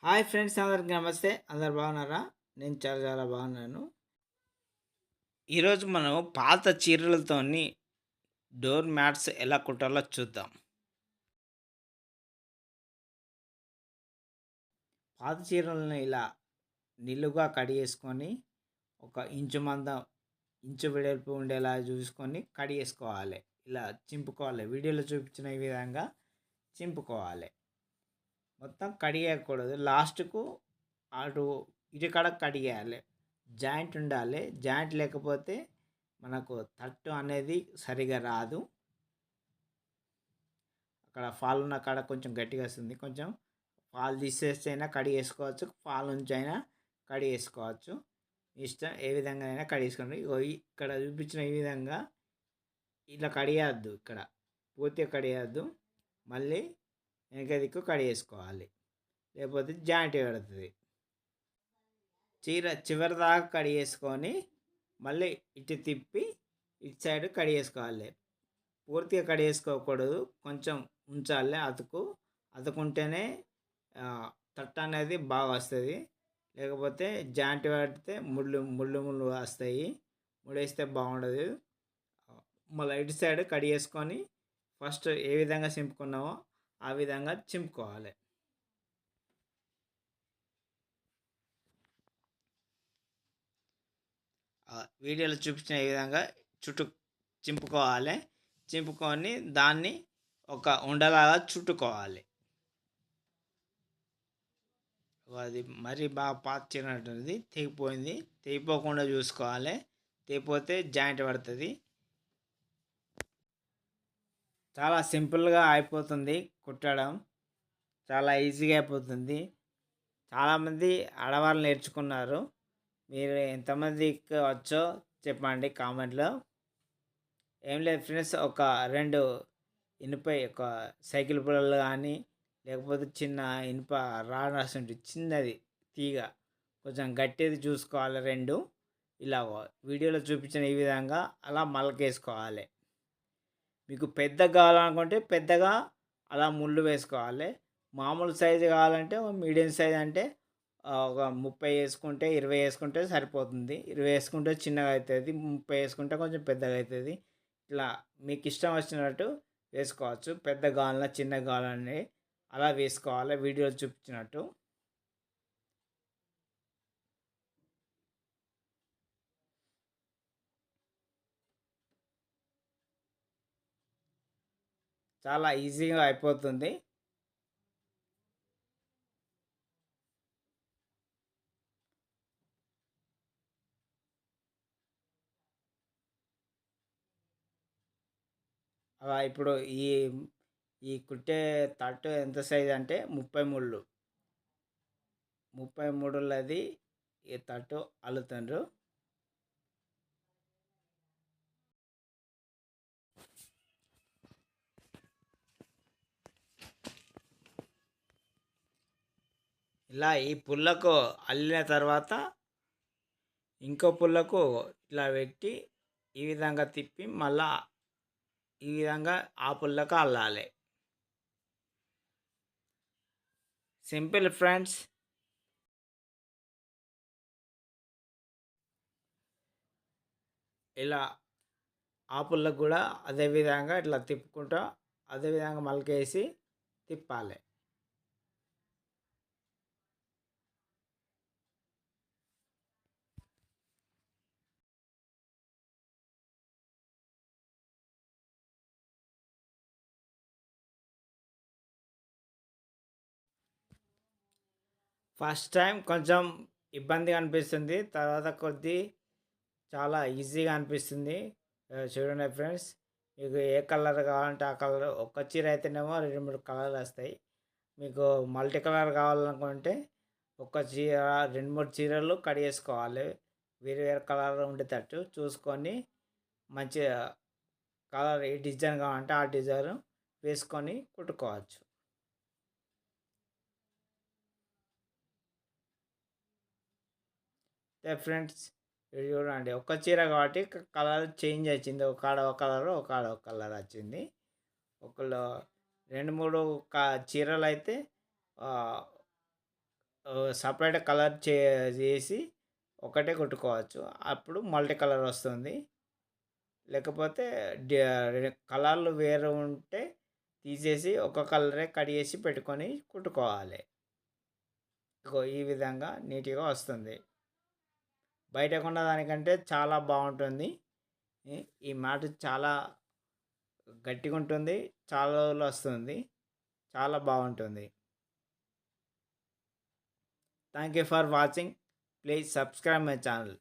Hi friends, అందరికి నమస్తే. అందరు బాగున్నారా? నేను చాలా చాలా బాగున్నాను. ఈరోజు మనం పాత చీరలతోని డోర్ మ్యాట్స్ ఎలా కుట్టాలో చూద్దాం. పాత చీరలను ఇలా నిలువుగా కడిగేసుకొని ఒక ఇంచు మందం, ఇంచు వెడల్పు ఉండేలా చూసుకొని కడిగేసుకోవాలి. ఇలా చింపుకోవాలి. వీడియోలో చూపించిన ఈ విధంగా చింపుకోవాలి. మొత్తం కడిగేయకూడదు. లాస్ట్కు అటు ఇటు కాడ కడిగేయాలి. జాయింట్ ఉండాలి. జాయింట్ లేకపోతే మనకు తట్టు అనేది సరిగా రాదు. అక్కడ ఫాల్ ఉన్న కాడ కొంచెం గట్టిగా వస్తుంది. కొంచెం ఫాల్ తీసేస్తే అయినా కడిగేసుకోవచ్చు. ఫాల్ నుంచి అయినా కడిగేసుకోవచ్చు. ఇష్టం ఏ విధంగా అయినా కడిగేసుకోండి. ఇక్కడ చూపించిన ఈ విధంగా ఇలా కడిగేయద్దు. ఇక్కడ పూర్తిగా కడిగేయద్దు. మళ్ళీ వెనక దిక్కు కడిగేసుకోవాలి. లేకపోతే జాయింట్ పెడుతుంది. చీర చివరి దాకా కడిగేసుకొని మళ్ళీ ఇటు తిప్పి ఇటు సైడ్ కడిగేసుకోవాలి. పూర్తిగా కడిగేసుకోకూడదు. కొంచెం ఉంచాలి అతుకుంటేనే తట్ట అనేది బాగా వస్తుంది. లేకపోతే జాయింట్ పడితే ముళ్ళు వస్తాయి. ముడేస్తే బాగుండదు. మళ్ళీ ఇటు సైడ్ కడిగేసుకొని ఫస్ట్ ఏ విధంగా చింపుకున్నామో ఆ విధంగా చింపుకోవాలి. వీడియోలో చూపించిన ఈ విధంగా చుట్టూ చింపుకోవాలి. చింపుకొని దాన్ని ఒక ఉండలాగా చుట్టుకోవాలి. అది మరీ బాగా పాచినట్టుంది, తెగిపోయింది. తెగిపోకుండా చూసుకోవాలి. తెగిపోతే జాయింట్ పడుతుంది. చాలా సింపుల్గా అయిపోతుంది కుట్టడం. చాలా ఈజీగా అయిపోతుంది. చాలామంది ఆడవాళ్ళు నేర్చుకున్నారు. మీరు ఎంతమందికి వచ్చో చెప్పండి కామెంట్లో. ఏం లేదు ఫ్రెండ్స్, ఒక 2 ఇనుప ఒక సైకిల్ పుల్లలు కానీ, లేకపోతే చిన్న ఇనుప రాడ్ ఉంటుంది, చిన్నది తీగ కొంచెం గట్టిది చూసుకోవాలి. 2 ఇలా వీడియోలో చూపించిన ఈ విధంగా అలా మలకేసుకోవాలి. మీకు పెద్ద కావాలనుకుంటే పెద్దగా అలా ముళ్ళు వేసుకోవాలి. మామూలు సైజు కావాలంటే మీడియం సైజ్ అంటే ఒక 30 వేసుకుంటే 20 వేసుకుంటే సరిపోతుంది. 20 వేసుకుంటే చిన్నగా అవుతుంది, 30 వేసుకుంటే కొంచెం పెద్దగా అవుతుంది. ఇట్లా మీకు ఇష్టం వచ్చినట్టు వేసుకోవచ్చు. పెద్ద కావాలన్నా చిన్న కావాలని అలా వేసుకోవాలి వీడియోలో చూపించినట్టు. చాలా ఈజీగా అయిపోతుంది. అలా ఇప్పుడు ఈ ఈ కుట్టే తట్టు ఎంత సైజ్ అంటే 33. 33లది ఈ తట్టు అల్లుతుండ్రు. ఇలా ఈ పుల్లకు అల్లిన తర్వాత ఇంకో పుల్లకు ఇట్లా పెట్టి ఈ విధంగా తిప్పి మళ్ళా ఈ విధంగా ఆ పుల్లకు అల్లాలి. Simple friends. ఇలా ఆ పుల్లకు కూడా అదేవిధంగా ఇట్లా తిప్పుకుంటా అదేవిధంగా మలకేసి తిప్పాలి. ఫస్ట్ టైం కొంచెం ఇబ్బందిగా అనిపిస్తుంది. తర్వాత కొద్దీ చాలా ఈజీగా అనిపిస్తుంది. చూడండి ఫ్రెండ్స్, మీకు ఏ కలర్ కావాలంటే ఆ కలర్. ఒక్క చీర అయితేనేమో 2-3 కలర్లు వస్తాయి. మీకు మల్టీ కలర్ కావాలనుకుంటే ఒక చీర 2-3 చీరలు కడిగేసుకోవాలి. వేరే వేరే కలర్ ఉండేటట్టు చూసుకొని మంచిగా కలర్ ఏ డిజైన్ కావాలంటే ఆ డిజైన్ వేసుకొని కుట్టుకోవచ్చు. ఫ్రెండ్స్, ఇది చూడండి, ఒక్క చీర కాబట్టి కలర్ చేంజ్ వచ్చింది. ఒక కాడ ఒక కలర్, ఒక కాడ ఒక కలర్ వచ్చింది. ఒకళ్ళు 2-3 చీరలు అయితే సపరేట్ కలర్ చేసి ఒకటే కుట్టుకోవచ్చు. అప్పుడు మల్టీ కలర్ వస్తుంది. లేకపోతే కలర్లు వేరు ఉంటే తీసేసి ఒక కలరే కట్ చేసి పెట్టుకొని కుట్టుకోవాలి. ఇగో ఈ విధంగా నీట్‌గా వస్తుంది. బయట కొన్న దానికంటే చాలా బాగుంటుంది. ఈ మ్యాట్ చాలా గట్టిగా ఉంటుంది. చాలా రోజులు వస్తుంది. చాలా బాగుంటుంది. Thank you for watching. Please subscribe my channel.